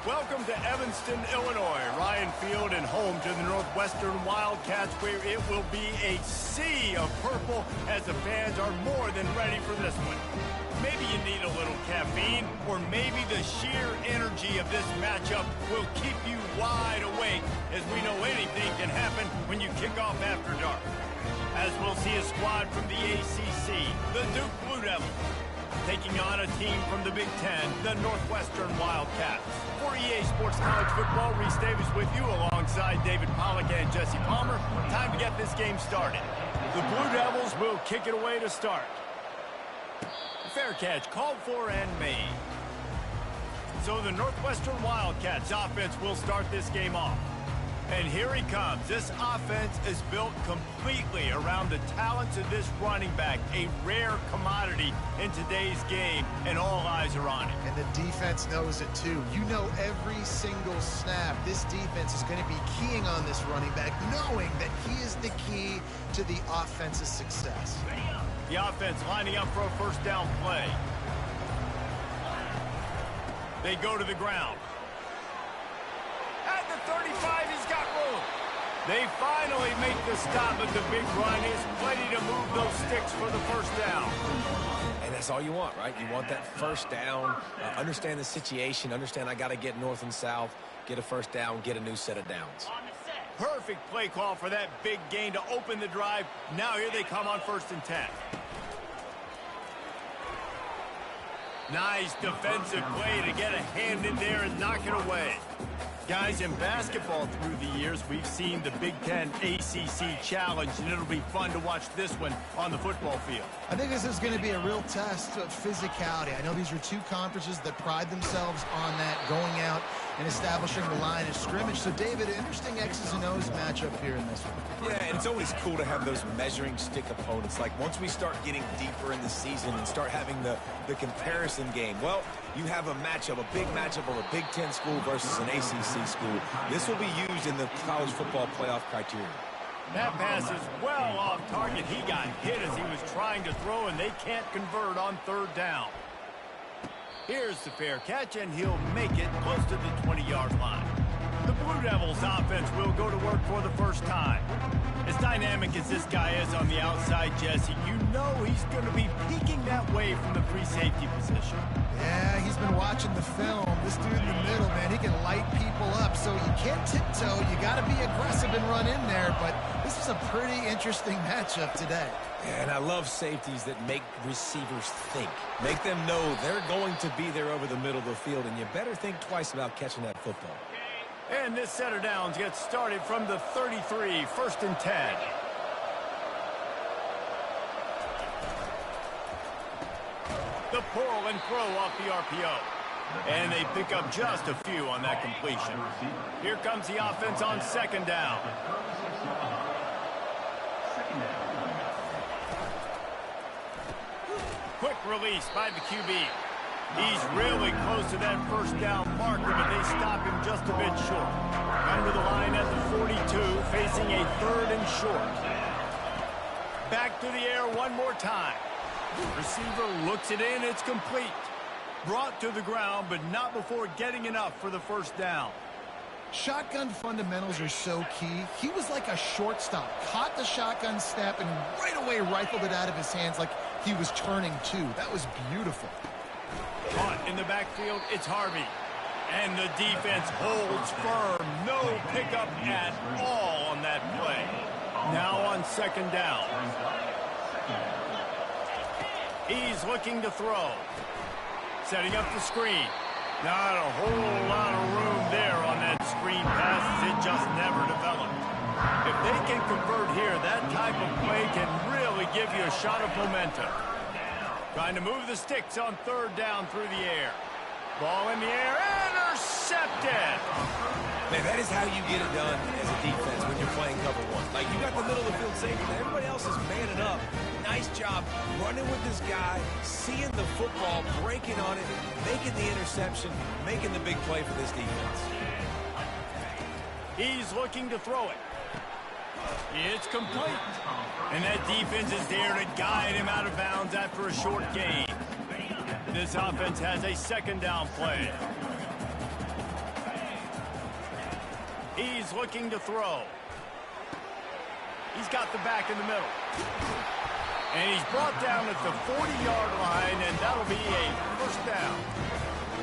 Welcome to Evanston, Illinois. Ryan Field and home to the Northwestern Wildcats, where it will be a sea of purple as the fans are more than ready for this one. Maybe you need a little caffeine, or maybe the sheer energy of this matchup will keep you wide awake, as we know anything can happen when you kick off after dark. As we'll see a squad from the ACC, the Duke Blue Devils, taking on a team from the Big Ten, the Northwestern Wildcats. For EA Sports College Football, Reese Davis with you alongside David Pollack and Jesse Palmer. Time to get this game started. The Blue Devils will kick it away to start. Fair catch called for and made. So the Northwestern Wildcats offense will start this game off. And here he comes. This offense is built completely around the talents of this running back, a rare commodity in today's game, and all eyes are on it. And the defense knows it too. You know every single snap, this defense is going to be keying on this running back, knowing that he is the key to the offense's success. The offense lining up for a first down play. They go to the ground. At the 35, he's got room. They finally make the stop, but the big run is plenty to move those sticks for the first down. And that's all you want, right? You want that first down, understand the situation, understand I got to get north and south, get a first down, get a new set of downs. Perfect play call for that big gain to open the drive. Now here they come on 1st and 10. Nice defensive play to get a hand in there and knock it away. Guys, in basketball through the years, we've seen the Big Ten ACC Challenge, and it'll be fun to watch this one on the football field. I think this is going to be a real test of physicality. I know these are two conferences that pride themselves on that, going out and establishing the line of scrimmage. So, David, interesting X's and O's matchup here in this one. Yeah, and it's always cool to have those measuring stick opponents. Like, once we start getting deeper in the season and start having the comparison game, well, you have a matchup, a big matchup of a Big Ten school versus an ACC school. This will be used in the college football playoff criteria. That pass is well off target. He got hit as he was trying to throw, and they can't convert on 3rd down. Here's the fair catch, and he'll make it close to the 20-yard line. The Blue Devils offense will go to work for the first time. As dynamic as this guy is on the outside, Jesse, you know he's going to be peeking that way from the free safety position. Yeah, he's been watching the film. This dude in the middle, man, he can light people up. So you can't tiptoe. You got to be aggressive and run in there. But this is a pretty interesting matchup today. And I love safeties that make receivers think. Make them know they're going to be there over the middle of the field, and you better think twice about catching that football. And this set of downs gets started from the 33, 1st and 10. The pull and throw off the RPO. And they pick up just a few on that completion. Here comes the offense on 2nd down. Quick release by the QB. He's really close to that first down marker, but they stop him just a bit short. Under the line at the 42, facing a 3rd and short. Back to the air one more time. Receiver looks it in, it's complete. Brought to the ground, but not before getting enough for the first down. Shotgun fundamentals are so key. He was like a shortstop. Caught the shotgun snap and right away rifled it out of his hands like he was turning two. That was beautiful. Caught in the backfield, it's Harvey. And the defense holds firm. No pickup at all on that play. Now on 2nd down. He's looking to throw. Setting up the screen. Not a whole lot of room there on that screen pass, as it just never developed. If they can convert here, that type of play can really give you a shot of momentum. Trying to move the sticks on 3rd down through the air. Ball in the air, intercepted! Man, that is how you get it done as a defense when you're playing cover one. Like, you got the middle of the field safety, and everybody else is manning up. Nice job running with this guy, seeing the football, breaking on it, making the interception, making the big play for this defense. He's looking to throw it. It's complete. And that defense is there to guide him out of bounds after a short gain. This offense has a 2nd down play. He's looking to throw. He's got the back in the middle. And he's brought down at the 40-yard line, and that'll be a first down.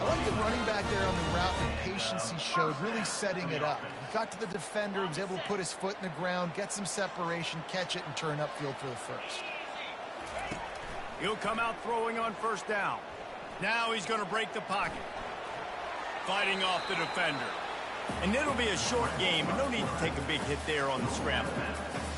I like the running back there on the route and the patience he showed, really setting it up. He got to the defender, was able to put his foot in the ground, get some separation, catch it, and turn upfield for the first. He'll come out throwing on first down. Now he's going to break the pocket. Fighting off the defender. And it'll be a short game, and no need to take a big hit there on the scramble.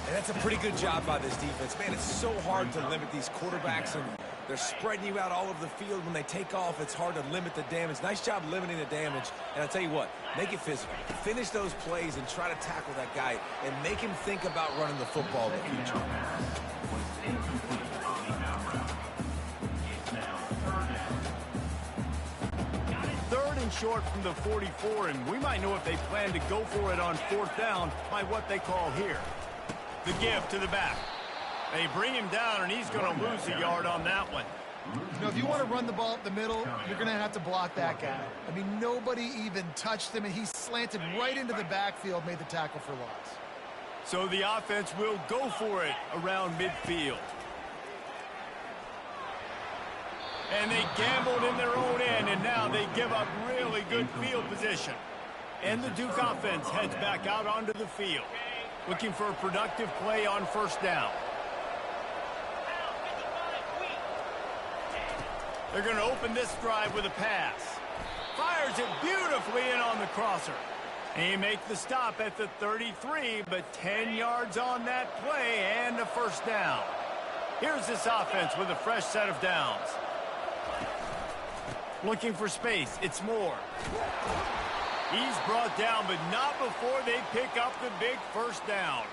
And that's a pretty good job by this defense. Man, it's so hard to limit these quarterbacks, and they're spreading you out all over the field. When they take off, it's hard to limit the damage. Nice job limiting the damage. And I'll tell you what, make it physical. Finish those plays and try to tackle that guy and make him think about running the football in the future. Third and short from the 44, and we might know if they plan to go for it on fourth down by what they call here. The give to the back. They bring him down, and he's going to lose a yard on that one. You know, if you want to run the ball up the middle, you're going to have to block that guy. I mean, nobody even touched him, and he slanted right into the backfield, made the tackle for loss. So the offense will go for it around midfield. And they gambled in their own end, and now they give up really good field position. And the Duke offense heads back out onto the field, looking for a productive play on first down. They're going to open this drive with a pass. Fires it beautifully in on the crosser. He makes the stop at the 33, but 10 yards on that play and a first down. Here's this offense with a fresh set of downs. Looking for space. It's Moore. He's brought down, but not before they pick up the big first down.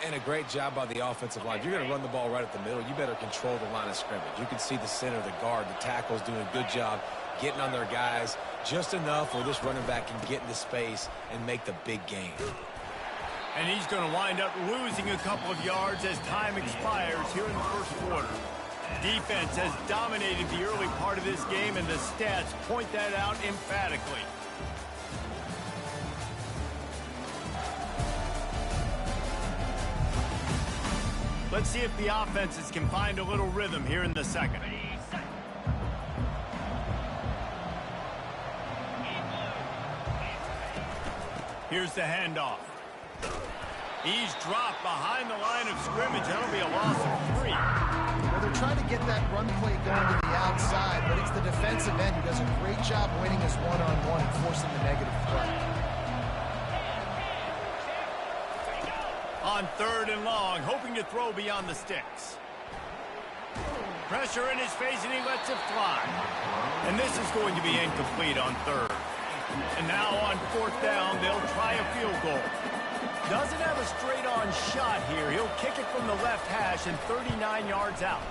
And a great job by the offensive line. If you're going to run the ball right at the middle, you better control the line of scrimmage. You can see the center, the guard, the tackles doing a good job getting on their guys just enough where this running back can get into space and make the big game. And he's going to wind up losing a couple of yards as time expires here in the first quarter. Defense has dominated the early part of this game, and the stats point that out emphatically. Let's see if the offenses can find a little rhythm here in the second. Here's the handoff. He's dropped behind the line of scrimmage. That'll be a loss of 3. Well, they're trying to get that run play going to the outside, but it's the defensive end who does a great job winning his one-on-one and forcing the negative play. On third and long, hoping to throw beyond the sticks. Pressure in his face, and he lets it fly. And this is going to be incomplete on third. And now on fourth down, they'll try a field goal. Doesn't have a straight-on shot here. He'll kick it from the left hash and 39 yards out.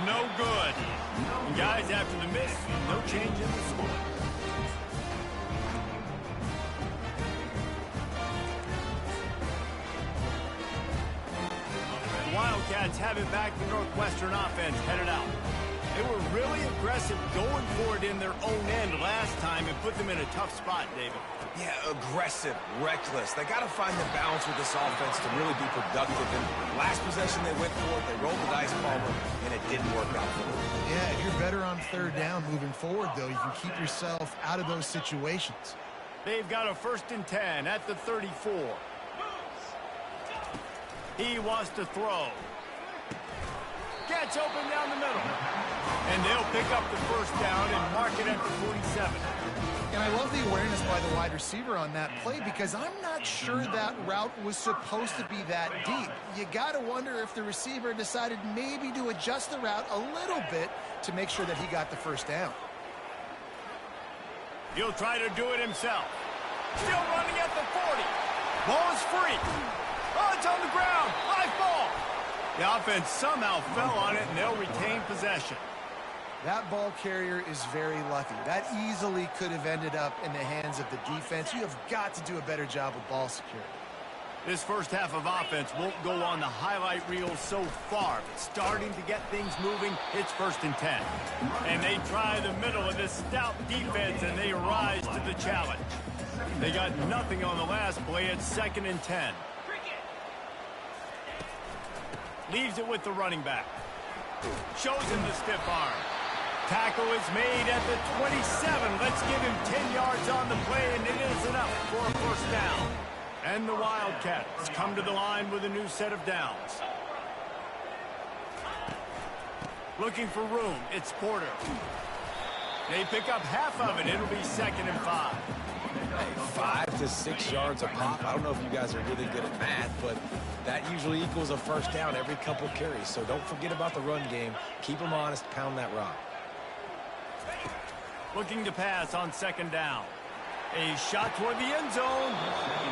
No good. And guys, after the miss, no change in the score. The Wildcats have it back. The Northwestern offense headed out. They were really aggressive going for it in their own end last time and put them in a tough spot, David. Yeah, aggressive, reckless. They got to find the balance with this offense to really be productive. And last possession they went for it, they rolled the dice, Palmer, and it didn't work out for them. Yeah, if you're better on third down moving forward, though, you can keep yourself out of those situations. They've got a 1st and 10 at the 34. He wants to throw. Gets open down the middle. And they'll pick up the first down and mark it at the 47. And I love the awareness by the wide receiver on that play because I'm not sure that route was supposed to be that deep. You got to wonder if the receiver decided maybe to adjust the route a little bit to make sure that he got the first down. He'll try to do it himself. Still running at the 40. Ball is free. Oh, it's on the ground. Live ball. The offense somehow fell on it, and they'll retain possession. That ball carrier is very lucky. That easily could have ended up in the hands of the defense. You have got to do a better job with ball security. This first half of offense won't go on the highlight reel so far, but starting to get things moving, it's 1st and 10. And they try the middle of this stout defense, and they rise to the challenge. They got nothing on the last play. It's 2nd and 10. Leaves it with the running back. Shows him the stiff arm. Tackle is made at the 27. Let's give him 10 yards on the play, and it is enough for a first down. And the Wildcats come to the line with a new set of downs. Looking for room. It's Porter. They pick up half of it. It'll be 2nd and 5. Hey, 5 to 6 yards a pop. I don't know if you guys are really good at math, but that usually equals a first down every couple carries. So don't forget about the run game. Keep them honest. Pound that rock. Looking to pass on 2nd down. A shot toward the end zone.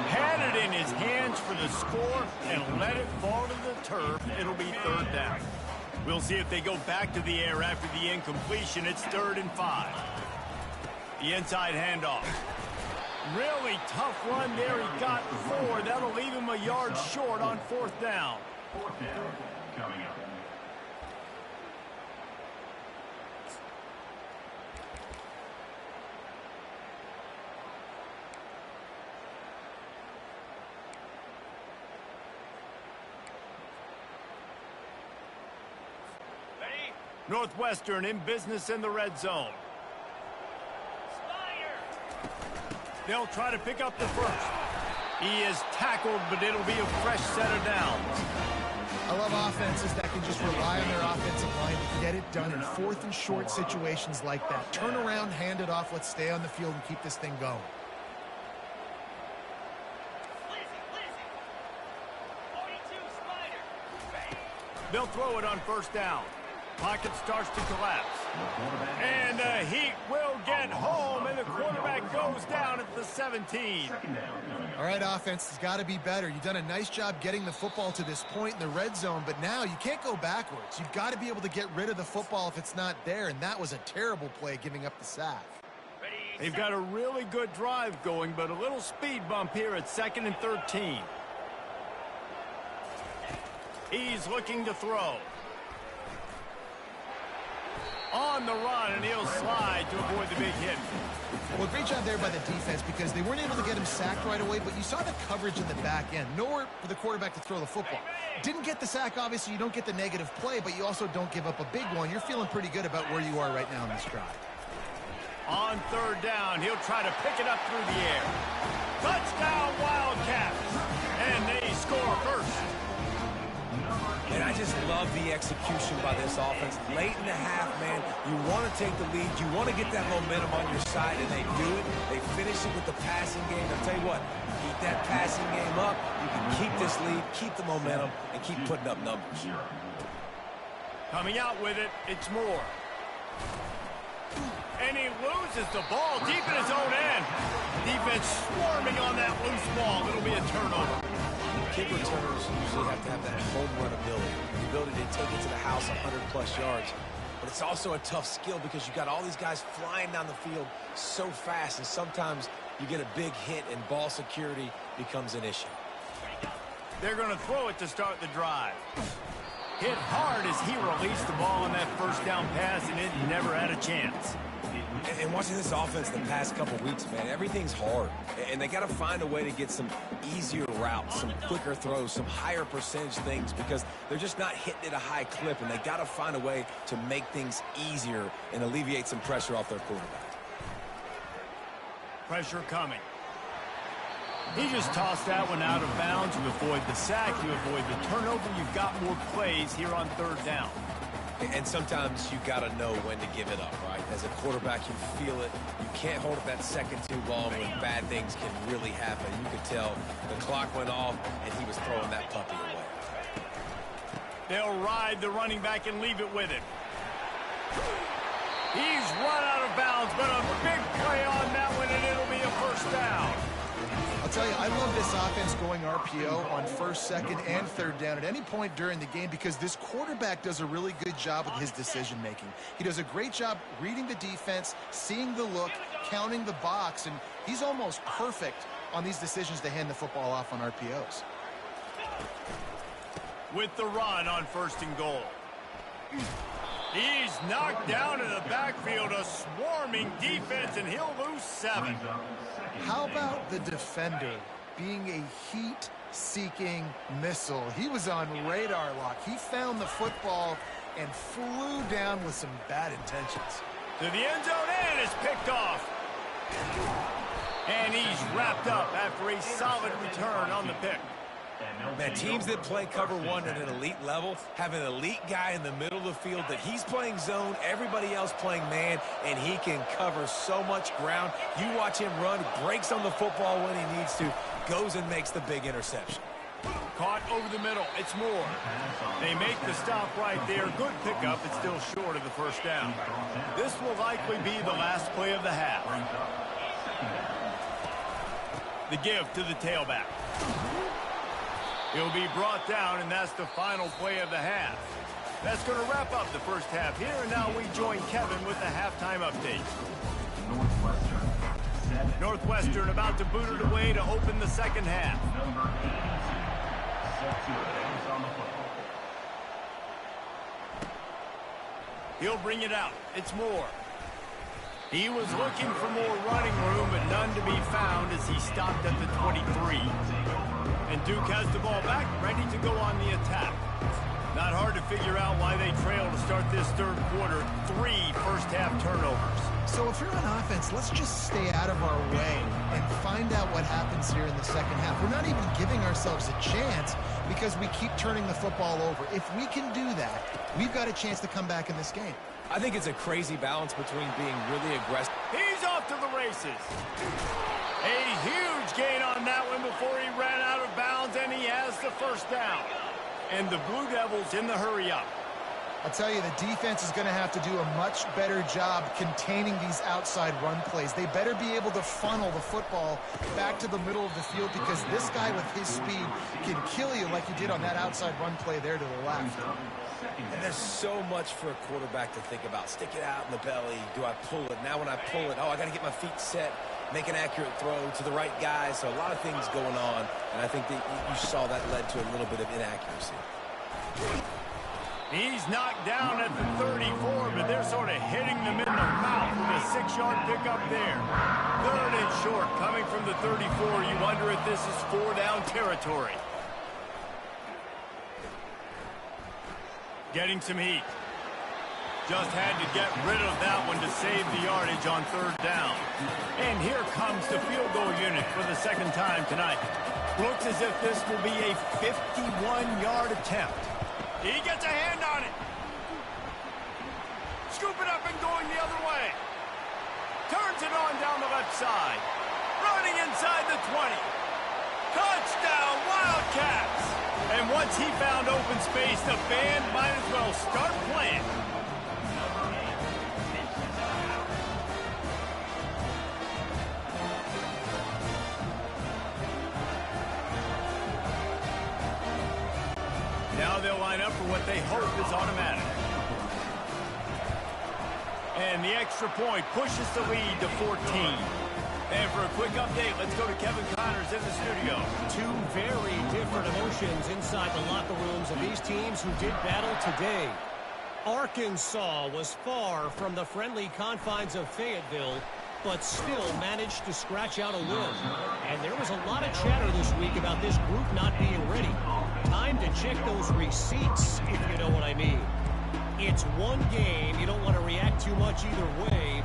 Had it in his hands for the score and let it fall to the turf. It'll be 3rd down. We'll see if they go back to the air after the incompletion. It's 3rd and 5. The inside handoff. Really tough run there. He got 4. That'll leave him a yard short on 4th down. 4th down coming up. Northwestern in business in the red zone. They'll try to pick up the first. He is tackled, but it'll be a fresh set of downs. I love offenses that can just rely on their offensive line to get it done in 4th and short situations like that. Turn around, hand it off, let's stay on the field and keep this thing going. They'll throw it on 1st down. Pocket starts to collapse. And the Heat will get home, and the quarterback goes down at the 17. All right, offense has got to be better. You've done a nice job getting the football to this point in the red zone, but now you can't go backwards. You've got to be able to get rid of the football if it's not there, and that was a terrible play giving up the sack. They've got a really good drive going, but a little speed bump here at 2nd and 13. He's looking to throw. On the run, and he'll slide to avoid the big hit. Well, great job there by the defense because they weren't able to get him sacked right away, but you saw the coverage in the back end. Nowhere for the quarterback to throw the football. Didn't get the sack, obviously. You don't get the negative play, but you also don't give up a big one. You're feeling pretty good about where you are right now in this drive. On 3rd down, he'll try to pick it up through the air. Touchdown, Wildcats! And they score first. And I just love the execution by this offense. Late in the half, man, you want to take the lead. You want to get that momentum on your side, and they do it. They finish it with the passing game. I'll tell you what, keep that passing game up. You can keep this lead, keep the momentum, and keep putting up numbers. Coming out with it, it's Moore. And he loses the ball deep in his own end. Defense swarming on that loose ball. It'll be a turnover. Kick returners usually have to have that home run ability, the ability to take it to the house 100-plus yards. But it's also a tough skill because you've got all these guys flying down the field so fast, and sometimes you get a big hit and ball security becomes an issue. They're going to throw it to start the drive. Hit hard as he released the ball on that 1st down pass, and it never had a chance. And watching this offense the past couple weeks, man, everything's hard. And they got to find a way to get some easier routes, some quicker throws, some higher percentage things because they're just not hitting at a high clip, and they got to find a way to make things easier and alleviate some pressure off their quarterback. Pressure coming. He just tossed that one out of bounds. You avoid the sack, you avoid the turnover. You've got more plays here on 3rd down. And sometimes you got to know when to give it up, right? As a quarterback, you feel it. You can't hold it that second too long when bad things can really happen. You could tell the clock went off, and he was throwing that puppy away. They'll ride the running back and leave it with him. He's run out of bounds, but a big play on that one, and it'll be a first down. I'll tell you, I love this offense going RPO on 1st, 2nd, and 3rd down at any point during the game because this quarterback does a really good job with his decision-making. He does a great job reading the defense, seeing the look, counting the box, and he's almost perfect on these decisions to hand the football off on RPOs. With the run on 1st and goal. He's knocked down in the backfield, a swarming defense, and he'll lose 7. How about the defender being a heat-seeking missile? He was on radar lock. He found the football and flew down with some bad intentions. To the end zone, and is picked off. And he's wrapped up after a solid return on the pick. Man, teams that play cover one at an elite level have an elite guy in the middle of the field that he's playing zone, everybody else playing man, and he can cover so much ground. You watch him run, breaks on the football when he needs to, goes and makes the big interception. Caught over the middle. It's Moore. They make the stop right there. Good pickup. It's still short of the first down. This will likely be the last play of the half. The give to the tailback. He'll be brought down, and that's the final play of the half. That's going to wrap up the first half here, and now we join Kevin with the halftime update. Northwestern about to boot it away to open the second half. He'll bring it out. It's Moore. He was looking for more running room, but none to be found as he stopped at the 23. And Duke has the ball back, ready to go on the attack. Not hard to figure out why they trail to start this third quarter. 3 first-half turnovers. So if you're on offense, let's just stay out of our way and find out what happens here in the second half. We're not even giving ourselves a chance because we keep turning the football over. If we can do that, we've got a chance to come back in this game. I think it's a crazy balance between being really aggressive. He's off to the races. A huge gain on that one before he ran out of bounds, and he has the first down. And the Blue Devils in the hurry-up. I'll tell you, the defense is going to have to do a much better job containing these outside run plays. They better be able to funnel the football back to the middle of the field because this guy with his speed can kill you like he did on that outside run play there to the left. And there's so much for a quarterback to think about. Stick it out in the belly. Do I pull it? Now when I pull it, I got to get my feet set, make an accurate throw to the right guy. So a lot of things going on, and I think that you saw that led to a little bit of inaccuracy. He's knocked down at the 34, but they're sort of hitting them in the mouth with a 6-yard pickup there. 3rd and short coming from the 34. You wonder if this is 4-down territory. Getting some heat. Just had to get rid of that one to save the yardage on 3rd down. And here comes the field goal unit for the second time tonight. Looks as if this will be a 51-yard attempt. He gets a hand on it. Scoop it up and going the other way. Turns it on down the left side. Running inside the 20. Touchdown, Wildcats! And once he found open space, the band might as well start playing. Now they'll line up for what they hope is automatic. And the extra point pushes the lead to 14. And for a quick update, let's go to Kevin Connors in the studio. 2 very different emotions inside the locker rooms of these teams who did battle today. Arkansas was far from the friendly confines of Fayetteville, but still managed to scratch out a win. And there was a lot of chatter this week about this group not being ready. Time to check those receipts, if you know what I mean. It's one game. You don't want to react too much either way.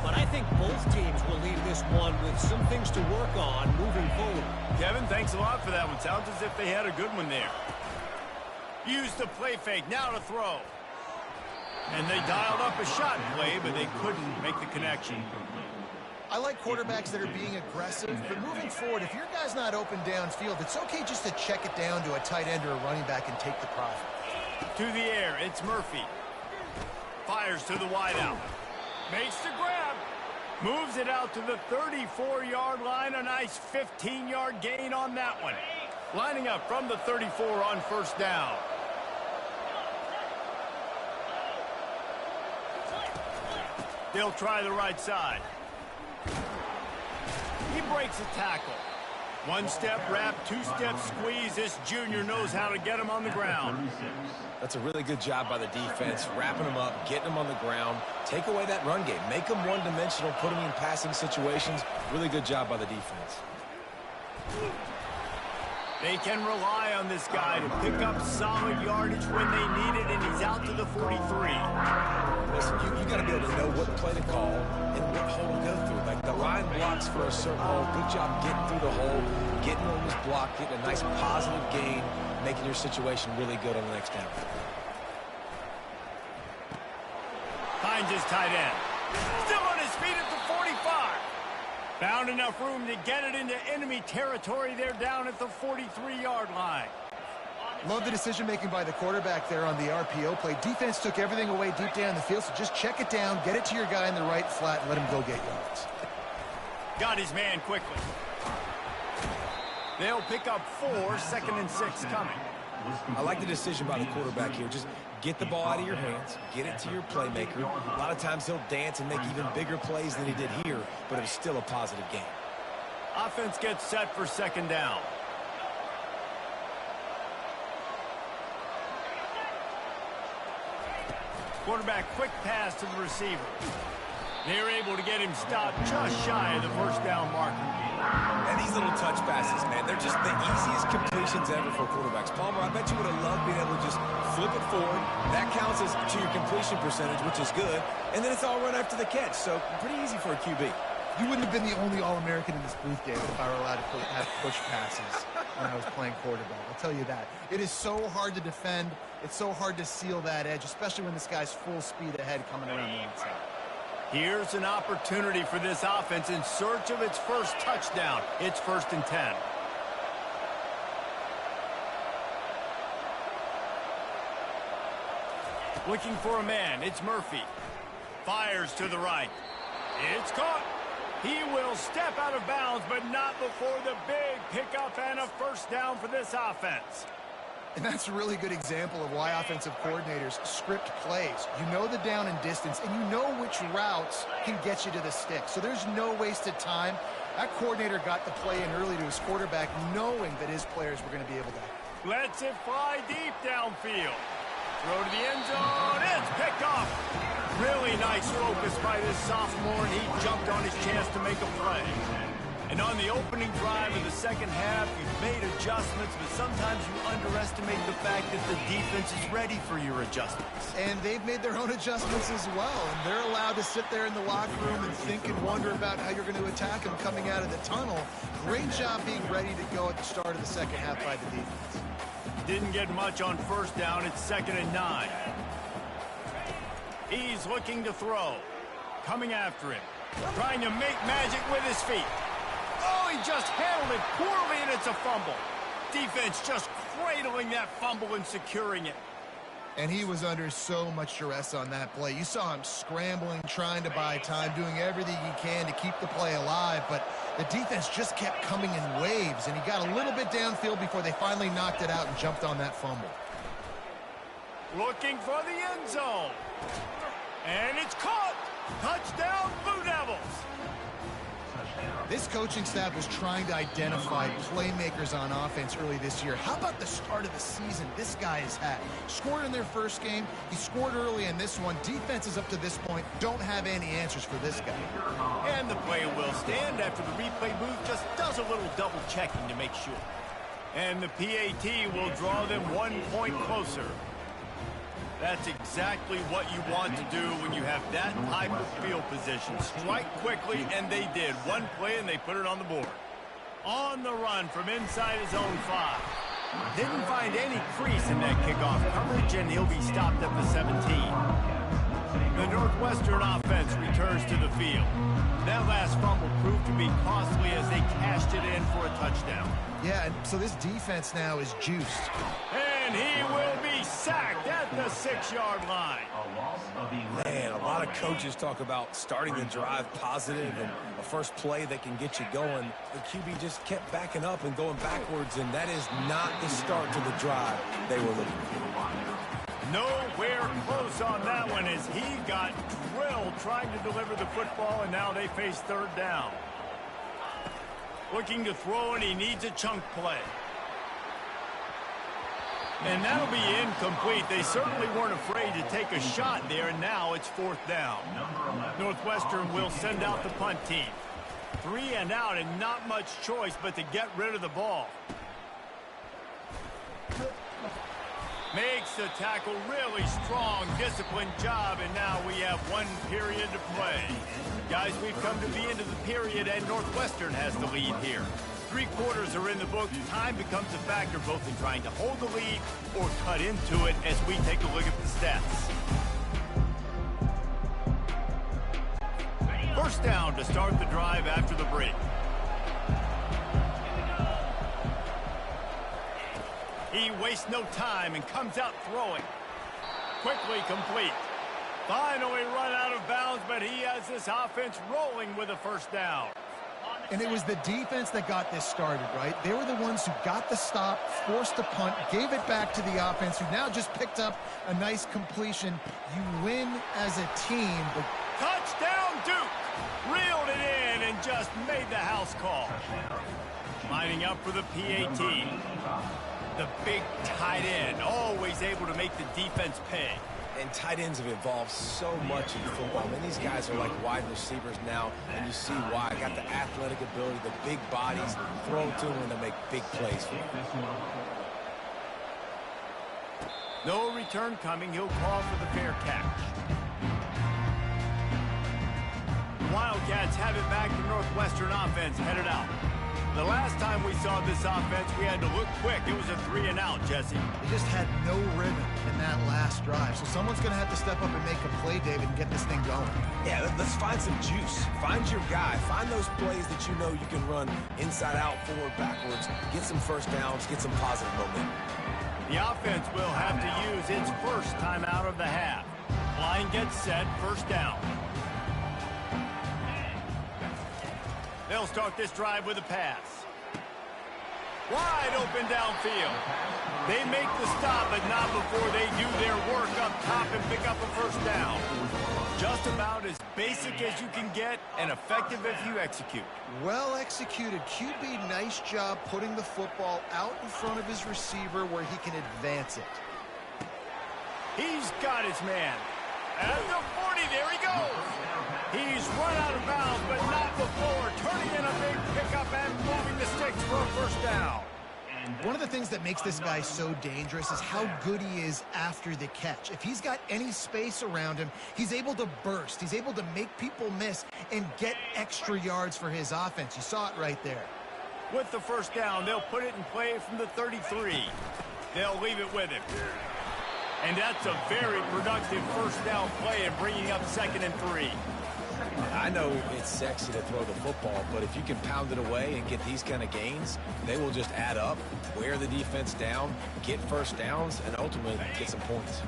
But I think both teams will leave this one with some things to work on moving forward. Kevin, thanks a lot for that one. Sounds as if they had a good one there. Use the play fake. Now to throw. And they dialed up a shot play, but they couldn't make the connection. I like quarterbacks that are being aggressive, but moving forward, if your guy's not open downfield, it's okay just to check it down to a tight end or a running back and take the profit. To the air, it's Murphy. Fires to the wideout. Makes the grab. Moves it out to the 34-yard line. A nice 15-yard gain on that one. Lining up from the 34 on first down. They'll try the right side. He breaks a tackle. One-step wrap, two-step squeeze. This junior knows how to get him on the ground. That's a really good job by the defense, wrapping them up, getting them on the ground. Take away that run game. Make them one-dimensional, put them in passing situations. Really good job by the defense. They can rely on this guy to pick up solid yardage when they need it, and he's out to the 43. Listen, you got to be able to know what play to call and what hole to go through. Like the line blocks for a certain hole. Good job getting through the hole, getting on this block, getting a nice positive gain, making your situation really good on the next down. Finds his tight end. Still on his feet at the 45. Found enough room to get it into enemy territory. They're down at the 43-yard line. Love the decision-making by the quarterback there on the RPO play. Defense took everything away deep down the field, so just check it down, get it to your guy in the right flat, and let him go get yards. Got his man quickly. They'll pick up 4, 2nd and 6 coming. I like the decision by the quarterback here. Just get the ball out of your hands, get it to your playmaker. A lot of times he'll dance and make even bigger plays than he did here, but it was still a positive game. Offense gets set for 2nd down. Quarterback quick pass to the receiver. They're able to get him stopped just shy of the 1st down marker. And these little touch passes, man, they're just the easiest completions ever for quarterbacks. Palmer, I bet you would have loved being able to just flip it forward. That counts as to your completion percentage, which is good. And then it's all run after the catch, so pretty easy for a QB. You wouldn't have been the only All-American in this booth, David, if I were allowed to have push passes when I was playing quarterback. I'll tell you that. It is so hard to defend. It's so hard to seal that edge, especially when this guy's full speed ahead coming around the inside. Here's an opportunity for this offense in search of its first touchdown. It's 1st and 10. Looking for a man. It's Murphy. Fires to the right. It's caught. He will step out of bounds, but not before the big pickup and a 1st down for this offense. And that's a really good example of why offensive coordinators script plays. You know the down and distance, and you know which routes can get you to the stick. So there's no wasted time. That coordinator got the play in early to his quarterback, knowing that his players were going to be able to. Lets it fly deep downfield. Throw to the end zone. It's picked off. Really nice focus by this sophomore, and he jumped on his chance to make a play. And on the opening drive of the 2nd half, you've made adjustments, but sometimes you underestimate the fact that the defense is ready for your adjustments. And they've made their own adjustments as well, and they're allowed to sit there in the locker room and think and wonder about how you're going to attack them coming out of the tunnel. Great job being ready to go at the start of the 2nd half by the defense. Didn't get much on 1st down. It's 2nd and 9. He's looking to throw. Coming after him. Trying to make magic with his feet. Oh, he just handled it poorly, and it's a fumble. Defense just cradling that fumble and securing it. And he was under so much duress on that play. You saw him scrambling, trying to buy time, doing everything he can to keep the play alive, but the defense just kept coming in waves, and he got a little bit downfield before they finally knocked it out and jumped on that fumble. Looking for the end zone. And it's caught. Touchdown, Blue Devils. This coaching staff was trying to identify playmakers on offense early this year. How about the start of the season this guy has had? Scored in their 1st game. He scored early in this one. Defenses up to this point don't have any answers for this guy. And the play will stand after the replay booth just does a little double checking to make sure. And the PAT will draw them 1 point closer. That's exactly what you want to do when you have that type of field position. Strike quickly, and they did. One play, and they put it on the board. On the run from inside his own 5. Didn't find any crease in that kickoff coverage, and he'll be stopped at the 17. The Northwestern offense returns to the field. That last fumble proved to be costly as they cashed it in for a touchdown. Yeah, and so this defense now is juiced. And he will be sacked at the 6-yard line. Man, a lot of coaches talk about starting the drive positive and a first play that can get you going. The QB just kept backing up and going backwards, and that is not the start to the drive they were looking for. Nowhere close on that one as he got drilled trying to deliver the football, and now they face 3rd down. Looking to throw, and he needs a chunk play. And that'll be incomplete. They certainly weren't afraid to take a shot there, and now it's 4th down. Northwestern will send out the punt team. 3 and out, and not much choice but to get rid of the ball. Makes the tackle, really strong, disciplined job, and now we have 1 period to play. Guys, we've come to the end of the period, and Northwestern has the lead here. 3 quarters are in the book. Time becomes a factor both in trying to hold the lead or cut into it as we take a look at the stats. 1st down to start the drive after the break. He wastes no time and comes out throwing. Quickly complete. Finally run out of bounds, but he has this offense rolling with a 1st down. And it was the defense that got this started, right? They were the ones who got the stop, forced the punt, gave it back to the offense, who now just picked up a nice completion. You win as a team, but... Touchdown, Duke! Reeled it in and just made the house call. Lining up for the PAT. The big tight end, always able to make the defense pay. And tight ends have evolved so much in football. I mean, these guys are like wide receivers now, and you see why. Got the athletic ability, the big bodies, throw to them, and they make big plays for them. No return coming. He'll call for the fair catch. The Wildcats have it back to Northwestern offense headed out. The last time we saw this offense, we had to look quick. It was a 3 and out, Jesse. They just had no rhythm in that last drive. So someone's going to have to step up and make a play, David, and get this thing going. Yeah, let's find some juice. Find your guy. Find those plays that you know you can run inside out, forward, backwards. Get some 1st downs. Get some positive momentum. The offense will have to use its 1st time out of the half. Line gets set, 1st down. They'll start this drive with a pass. Wide open downfield. They make the stop, but not before they do their work up top and pick up a 1st down. Just about as basic as you can get and effective if you execute. Well executed. QB, nice job putting the football out in front of his receiver where he can advance it. He's got his man. At the 40, there he goes. He's run out of bounds, but not before turning in a big pickup and moving the sticks for a 1st down. One of the things that makes this guy so dangerous is how good he is after the catch. If he's got any space around him, he's able to burst. He's able to make people miss and get extra yards for his offense. You saw it right there. With the 1st down, they'll put it in play from the 33. They'll leave it with him. And that's a very productive 1st down play and bringing up 2nd and 3. I know it's sexy to throw the football, but if you can pound it away and get these kind of gains, they will just add up, wear the defense down, get 1st downs, and ultimately get some points.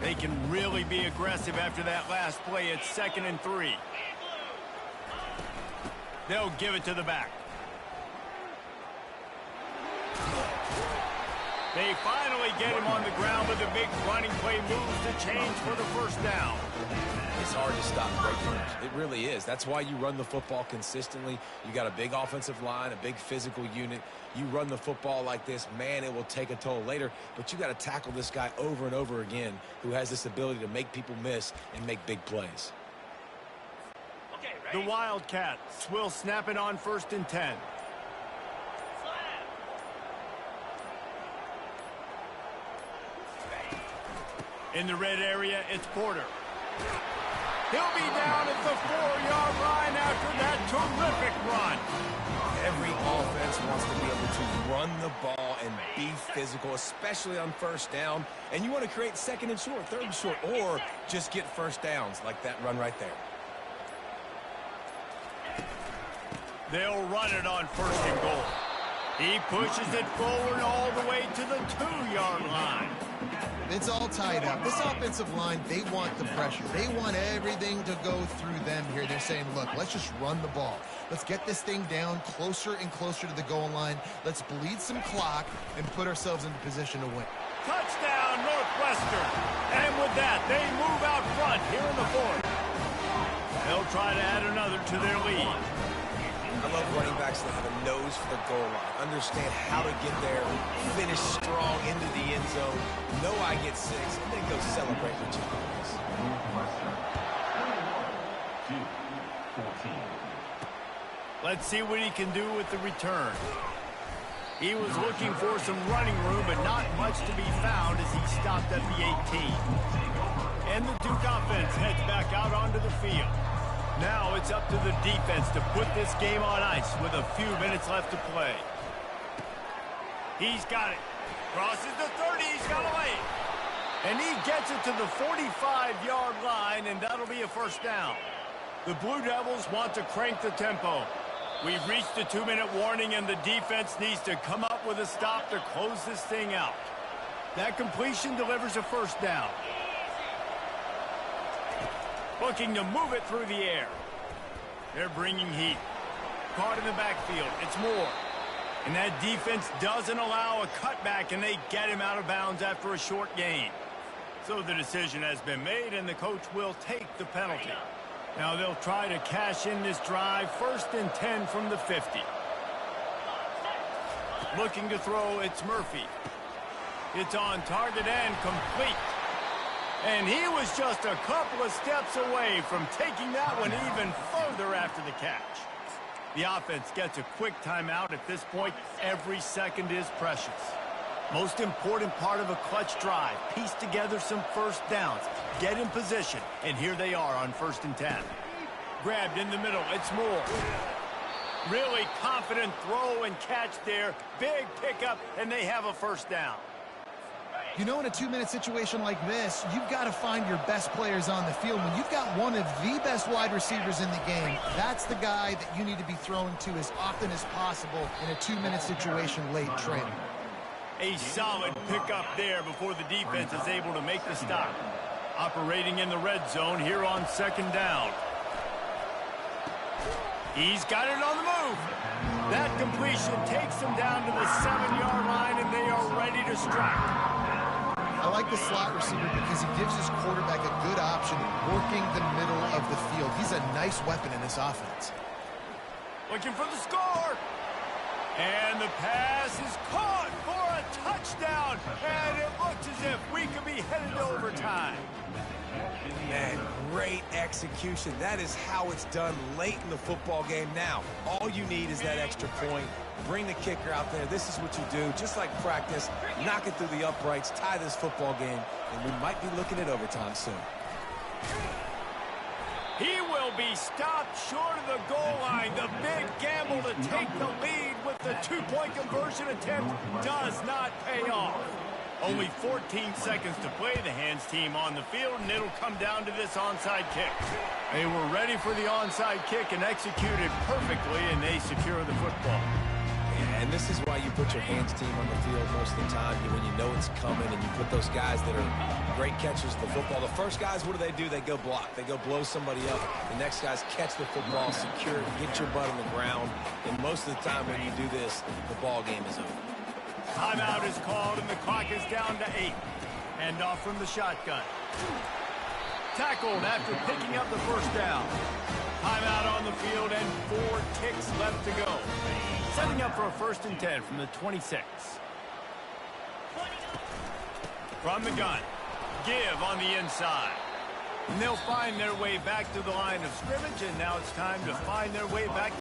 They can really be aggressive after that last play. It's 2nd and 3. They'll give it to the back. They finally get him on the ground with a big running play moves to change for the 1st down. It's hard to stop breakthroughs. It really is. That's why you run the football consistently. You got a big offensive line, a big physical unit. You run the football like this, man, it will take a toll later. But you got to tackle this guy over and over again who has this ability to make people miss and make big plays. The Wildcats will snap it on 1st and 10. In the red area, it's Porter. He'll be down at the 4-yard line after that terrific run. Every offense wants to be able to run the ball and be physical, especially on 1st down. And you want to create 2nd and short, 3rd and short, or just get 1st downs like that run right there. They'll run it on 1st and goal. He pushes it forward all the way to the 2-yard line. It's all tied up. This offensive line, they want the pressure. They want everything to go through them here. They're saying, look, let's just run the ball. Let's get this thing down closer and closer to the goal line. Let's bleed some clock and put ourselves into position to win. Touchdown, Northwestern. And with that, they move out front here in the 4th. They'll try to add another to their lead. I love running backs that have a nose for the goal line, understand how to get there, finish strong into the end zone, know I get 6, and then go celebrate with your boys. Let's see what he can do with the return. He was looking for some running room, but not much to be found as he stopped at the 18. And the Duke offense heads back out onto the field. Now it's up to the defense to put this game on ice with a few minutes left to play. He's got it. Crosses the 30. He's got a lane. And he gets it to the 45-yard line, and that'll be a first down. The Blue Devils want to crank the tempo. We've reached the 2-minute warning, and the defense needs to come up with a stop to close this thing out. That completion delivers a first down. Looking to move it through the air. They're bringing heat. Caught in the backfield. It's Moore. And that defense doesn't allow a cutback, and they get him out of bounds after a short gain. So the decision has been made, and the coach will take the penalty. Now they'll try to cash in this drive. 1st and 10 from the 50. Looking to throw, it's Murphy. It's on target and complete. And he was just a couple of steps away from taking that one even further after the catch. The offense gets a quick timeout. At this point, every second is precious. Most important part of a clutch drive. Piece together some first downs. Get in position. And here they are on 1st and 10. Grabbed in the middle. It's Moore. Really confident throw and catch there. Big pickup, and they have a first down. You know, in a 2-minute situation like this, you've got to find your best players on the field. When you've got one of the best wide receivers in the game, that's the guy that you need to be throwing to as often as possible in a 2-minute situation late trailing. A solid pickup there before the defense is able to make the stop. Operating in the red zone here on 2nd down. He's got it on the move. That completion takes them down to the 7-yard line, and they are ready to strike. I like the slot receiver because he gives his quarterback a good option working the middle of the field. He's a nice weapon in this offense. Looking for the score. And the pass is caught for a touchdown. And it looks as if we could be headed to overtime. Man, great execution. That is how it's done late in the football game. Now, all you need is that extra point. Bring the kicker out there. This is what you do. Just like practice, knock it through the uprights, tie this football game, and we might be looking at overtime soon. He will be stopped short of the goal line. The big gamble to take the lead with the 2-point conversion attempt does not pay off. Only 14 seconds to play. The hands team on the field, and it'll come down to this onside kick. They were ready for the onside kick and executed perfectly, and they secure the football. Yeah, and this is why you put your hands team on the field most of the time when you know it's coming, and you put those guys that are great catchers of the football. The first guys, what do? They go block. They go blow somebody up. The next guys catch the football, secure it, get your butt on the ground. And most of the time when you do this, the ball game is over. Timeout is called, and the clock is down to 8. Hand off from the shotgun. Tackled after picking up the first down. Timeout on the field, and 4 ticks left to go. Setting up for a 1st and 10 from the 26. From the gun. Give on the inside. And they'll find their way back to the line of scrimmage, and now it's time to find their way back